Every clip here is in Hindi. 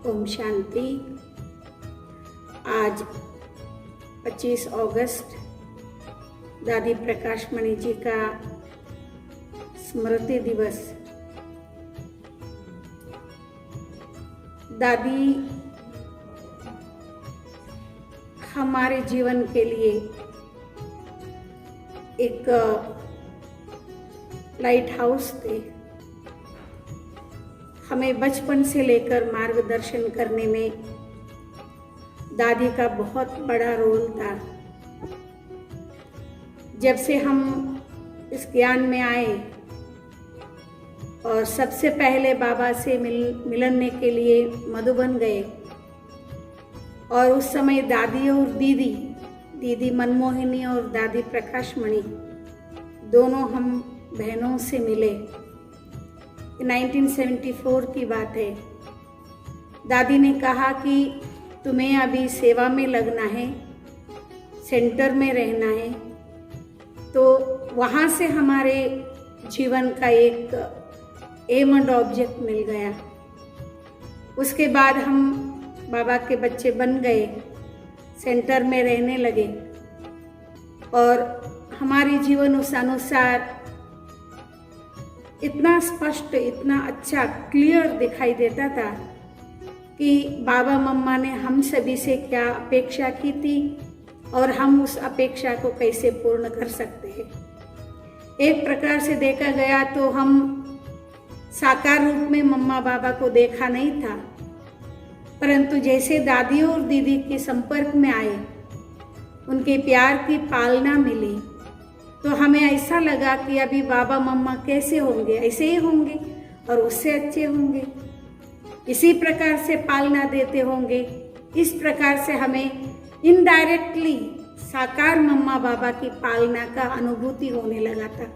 ओम शांति। आज 25 अगस्त दादी प्रकाश मणि जी का स्मृति दिवस। दादी हमारे जीवन के लिए एक लाइट हाउस थे। हमें बचपन से लेकर मार्गदर्शन करने में दादी का बहुत बड़ा रोल था। जब से हम इस ज्ञान में आए और सबसे पहले बाबा से मिलने के लिए मधुबन गए, और उस समय दादी और दीदी मनमोहिनी और दादी प्रकाश मणि दोनों हम बहनों से मिले। 1974 की बात है। दादी ने कहा कि तुम्हें अभी सेवा में लगना है, सेंटर में रहना है। तो वहाँ से हमारे जीवन का एक एम एंड ऑब्जेक्ट मिल गया। उसके बाद हम बाबा के बच्चे बन गए, सेंटर में रहने लगे, और हमारी जीवन उस अनुसार इतना स्पष्ट, इतना अच्छा, क्लियर दिखाई देता था कि बाबा मम्मा ने हम सभी से क्या अपेक्षा की थी और हम उस अपेक्षा को कैसे पूर्ण कर सकते हैं। एक प्रकार से देखा गया तो हम साकार रूप में मम्मा बाबा को देखा नहीं था, परंतु जैसे दादी और दीदी के संपर्क में आए, उनके प्यार की पालना मिली, तो हमें ऐसा लगा कि अभी बाबा मम्मा कैसे होंगे, ऐसे ही होंगे और उससे अच्छे होंगे, इसी प्रकार से पालना देते होंगे। इस प्रकार से हमें इनडायरेक्टली साकार मम्मा बाबा की पालना का अनुभूति होने लगा था।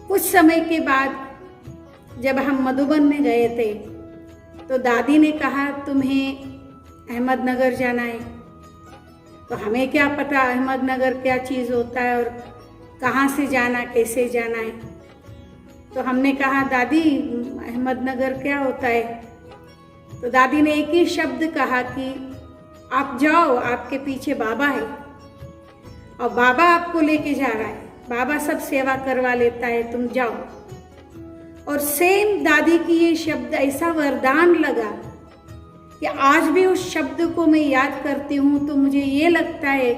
कुछ समय के बाद जब हम मधुबन में गए थे, तो दादी ने कहा तुम्हें अहमदनगर जाना है। तो हमें क्या पता अहमदनगर क्या चीज़ होता है और कहाँ से जाना, कैसे जाना है। तो हमने कहा दादी अहमदनगर क्या होता है। तो दादी ने एक ही शब्द कहा कि आप जाओ, आपके पीछे बाबा है और बाबा आपको लेके जा रहा है, बाबा सब सेवा करवा लेता है, तुम जाओ। और सेम दादी की ये शब्द ऐसा वरदान लगा कि आज भी उस शब्द को मैं याद करती हूँ तो मुझे ये लगता है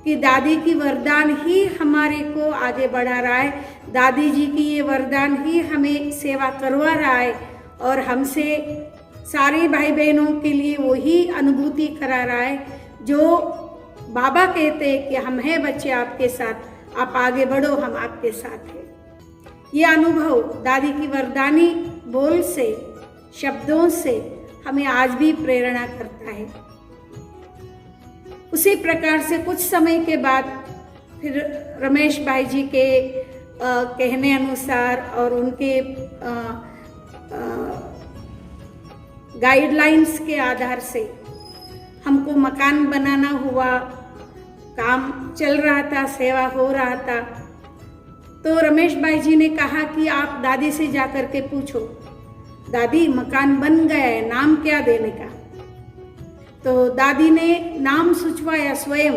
कि दादी की वरदान ही हमारे को आगे बढ़ा रहा है। दादी जी की ये वरदान ही हमें सेवा करवा रहा है और हमसे सारे भाई बहनों के लिए वही अनुभूति करा रहा है जो बाबा कहते हैं कि हम हैं बच्चे आपके साथ, आप आगे बढ़ो, हम आपके साथ हैं। ये अनुभव दादी की वरदानी बोल से, शब्दों से हमें आज भी प्रेरणा करता है। उसी प्रकार से कुछ समय के बाद फिर रमेश भाई जी के कहने अनुसार और उनके गाइडलाइंस के आधार से हमको मकान बनाना हुआ, काम चल रहा था, सेवा हो रहा था। तो रमेश भाई जी ने कहा कि आप दादी से जाकर के पूछो, दादी मकान बन गया है, नाम क्या देने का। तो दादी ने नाम सुझवाया स्वयं।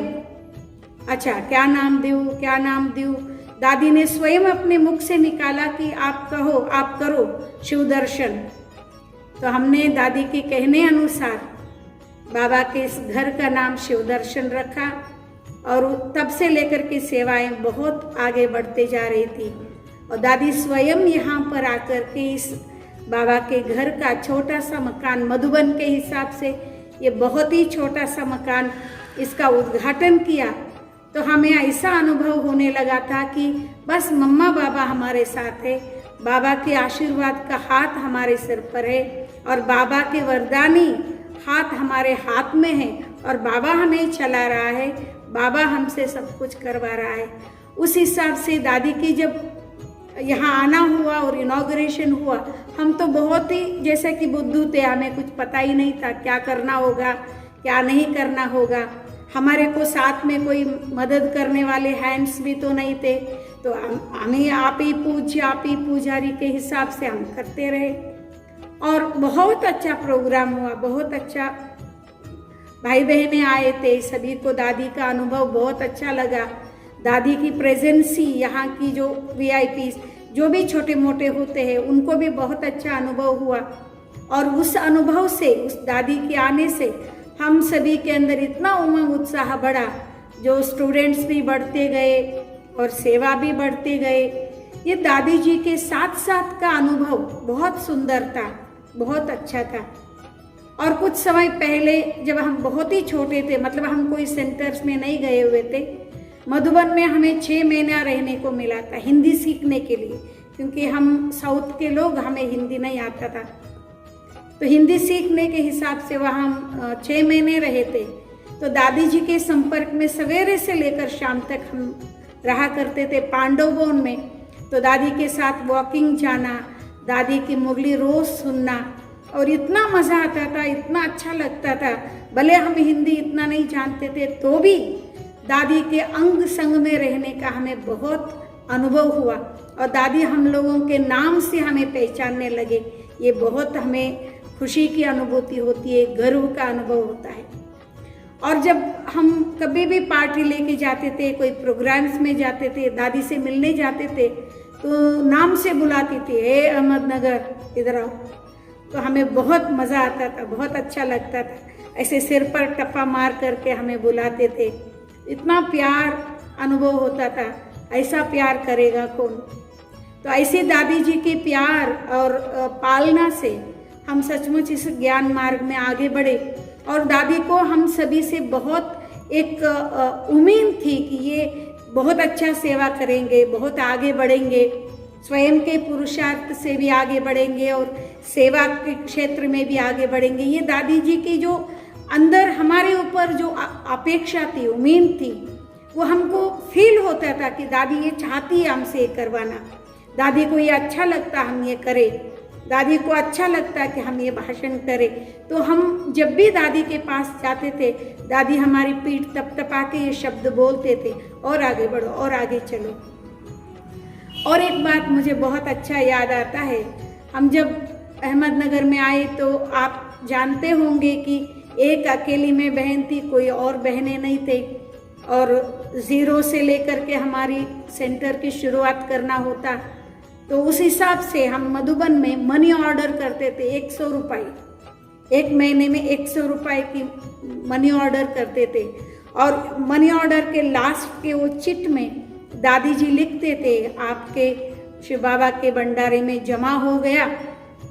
अच्छा क्या नाम दूँ, क्या नाम दूँ। दादी ने स्वयं अपने मुख से निकाला कि आप कहो, आप करो शिव दर्शन। तो हमने दादी के कहने अनुसार बाबा के इस घर का नाम शिव दर्शन रखा, और तब से लेकर के सेवाएं बहुत आगे बढ़ते जा रही थी। और दादी स्वयं यहाँ पर आकर के इस बाबा के घर का छोटा सा मकान, मधुबन के हिसाब से ये बहुत ही छोटा सा मकान, इसका उद्घाटन किया। तो हमें ऐसा अनुभव होने लगा था कि बस मम्मा बाबा हमारे साथ है, बाबा के आशीर्वाद का हाथ हमारे सिर पर है और बाबा के वरदानी हाथ हमारे हाथ में है और बाबा हमें चला रहा है, बाबा हमसे सब कुछ करवा रहा है। उस हिसाब से दादी की जब यहाँ आना हुआ और इनॉग्रेशन हुआ, हम तो बहुत ही जैसे कि बुद्धू थे, हमें कुछ पता ही नहीं था क्या करना होगा, क्या नहीं करना होगा। हमारे को साथ में कोई मदद करने वाले हैंड्स भी तो नहीं थे, तो हमें आप ही पूजारी के हिसाब से हम करते रहे। और बहुत अच्छा प्रोग्राम हुआ, बहुत अच्छा। भाई बहनें आए थे, सभी को दादी का अनुभव बहुत अच्छा लगा। दादी की प्रेजेंसी, यहाँ की जो वीआईपी जो भी छोटे मोटे होते हैं उनको भी बहुत अच्छा अनुभव हुआ। और उस अनुभव से, उस दादी के आने से हम सभी के अंदर इतना उमंग उत्साह बढ़ा, जो स्टूडेंट्स भी बढ़ते गए और सेवा भी बढ़ते गए। ये दादी जी के साथ साथ का अनुभव बहुत सुंदर था, बहुत अच्छा था। और कुछ समय पहले जब हम बहुत ही छोटे थे, मतलब हम कोई सेंटर्स में नहीं गए हुए थे, मधुबन में हमें 6 महीना रहने को मिला था हिंदी सीखने के लिए, क्योंकि हम साउथ के लोग, हमें हिंदी नहीं आता था। तो हिंदी सीखने के हिसाब से वहाँ हम 6 महीने रहे थे। तो दादी जी के संपर्क में सवेरे से लेकर शाम तक हम रहा करते थे पांडव भवन में। तो दादी के साथ वॉकिंग जाना, दादी की मुरली रोज सुनना, और इतना मज़ा आता था, इतना अच्छा लगता था। भले हम हिंदी इतना नहीं जानते थे तो भी दादी के अंग संग में रहने का हमें बहुत अनुभव हुआ। और दादी हम लोगों के नाम से हमें पहचानने लगे। ये बहुत हमें खुशी की अनुभूति होती है, गर्व का अनुभव होता है। और जब हम कभी भी पार्टी लेके जाते थे, कोई प्रोग्राम्स में जाते थे, दादी से मिलने जाते थे, तो नाम से बुलाती थी, हे अहमदनगर इधर आओ। तो हमें बहुत मज़ा आता था, बहुत अच्छा लगता था। ऐसे सिर पर टप्पा मार करके हमें बुलाते थे, इतना प्यार अनुभव होता था। ऐसा प्यार करेगा कौन। तो ऐसी दादी जी के प्यार और पालना से हम सचमुच इस ज्ञान मार्ग में आगे बढ़े। और दादी को हम सभी से बहुत एक उम्मीद थी कि ये बहुत अच्छा सेवा करेंगे, बहुत आगे बढ़ेंगे, स्वयं के पुरुषार्थ से भी आगे बढ़ेंगे और सेवा के क्षेत्र में भी आगे बढ़ेंगे। ये दादी जी की जो अंदर हमारे ऊपर जो अपेक्षा थी, उम्मीद थी, वो हमको फील होता था कि दादी ये चाहती है हमसे ये करवाना, दादी को ये अच्छा लगता हम ये करें, दादी को अच्छा लगता कि हम ये भाषण करें। तो हम जब भी दादी के पास जाते थे, दादी हमारी पीठ तपतपा के ये शब्द बोलते थे, और आगे बढ़ो और आगे चलो। और एक बात मुझे बहुत अच्छा याद आता है, हम जब अहमदनगर में आए तो आप जानते होंगे कि एक अकेली में बहन थी, कोई और बहनें नहीं थे, और ज़ीरो से लेकर के हमारी सेंटर की शुरुआत करना होता। तो उस हिसाब से हम मधुबन में मनी ऑर्डर करते थे, 100 रुपये, एक महीने में 100 रुपये की मनी ऑर्डर करते थे। और मनी ऑर्डर के लास्ट के वो चिट में दादी जी लिखते थे, आपके शिव बाबा के भंडारे में जमा हो गया,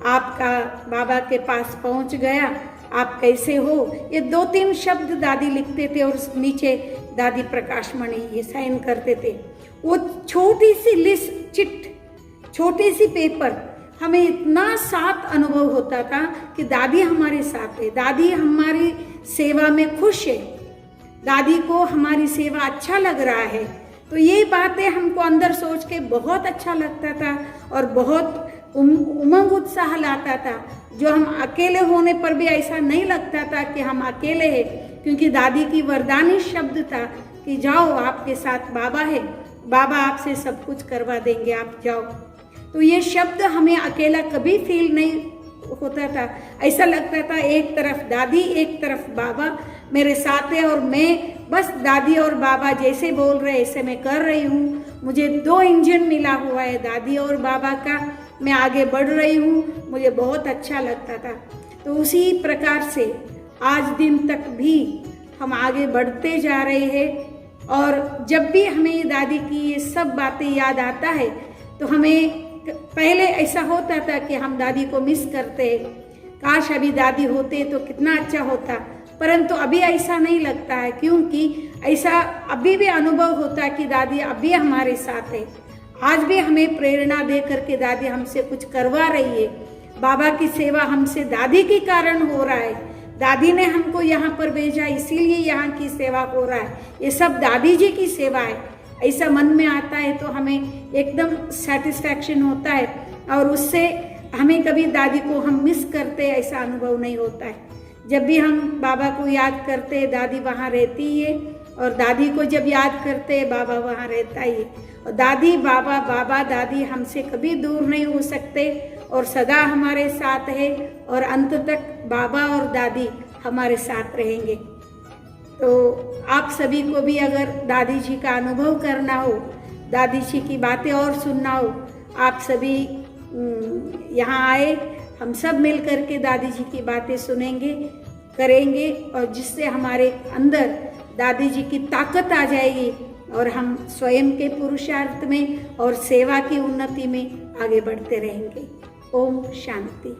आपका बाबा के पास पहुंच गया, आप कैसे हो, ये 2-3 शब्द दादी लिखते थे और नीचे दादी प्रकाश मणि ये साइन करते थे। वो छोटी सी लिस्ट चिट, छोटी सी पेपर, हमें इतना साथ अनुभव होता था कि दादी हमारे साथ है, दादी हमारी सेवा में खुश है, दादी को हमारी सेवा अच्छा लग रहा है। तो ये बातें हमको अंदर सोच के बहुत अच्छा लगता था और बहुत उमंग उत्साह लाता था, जो हम अकेले होने पर भी ऐसा नहीं लगता था कि हम अकेले हैं, क्योंकि दादी की वरदानी शब्द था कि जाओ, आपके साथ बाबा है, बाबा आपसे सब कुछ करवा देंगे, आप जाओ। तो ये शब्द हमें अकेला कभी फील नहीं होता था। ऐसा लगता था एक तरफ दादी, एक तरफ बाबा मेरे साथ है, और मैं बस दादी और बाबा जैसे बोल रहे ऐसे मैं कर रही हूँ। मुझे 2 इंजन मिला हुआ है, दादी और बाबा का, मैं आगे बढ़ रही हूँ, मुझे बहुत अच्छा लगता था। तो उसी प्रकार से आज दिन तक भी हम आगे बढ़ते जा रहे हैं। और जब भी हमें दादी की ये सब बातें याद आता है तो हमें, पहले ऐसा होता था कि हम दादी को मिस करते, काश अभी दादी होते तो कितना अच्छा होता, परंतु अभी ऐसा नहीं लगता है, क्योंकि ऐसा अभी भी अनुभव होता है कि दादी अभी हमारे साथ है। आज भी हमें प्रेरणा दे करके दादी हमसे कुछ करवा रही है। बाबा की सेवा हमसे दादी के कारण हो रहा है, दादी ने हमको यहाँ पर भेजा इसीलिए यहाँ की सेवा हो रहा है, ये सब दादी जी की सेवा है। ऐसा मन में आता है तो हमें एकदम सेटिस्फैक्शन होता है, और उससे हमें कभी दादी को हम मिस करते ऐसा अनुभव नहीं होता है। जब भी हम बाबा को याद करते, दादी वहाँ रहती है, और दादी को जब याद करते, बाबा वहाँ रहता ही है। और दादी बाबा, बाबा दादी हमसे कभी दूर नहीं हो सकते, और सदा हमारे साथ है और अंत तक बाबा और दादी हमारे साथ रहेंगे। तो आप सभी को भी अगर दादी जी का अनुभव करना हो, दादी जी की बातें और सुनना हो, आप सभी यहाँ आए, हम सब मिल कर के दादी जी की बातें सुनेंगे, करेंगे, और जिससे हमारे अंदर दादी जी की ताकत आ जाएगी और हम स्वयं के पुरुषार्थ में और सेवा की उन्नति में आगे बढ़ते रहेंगे। ओम शांति।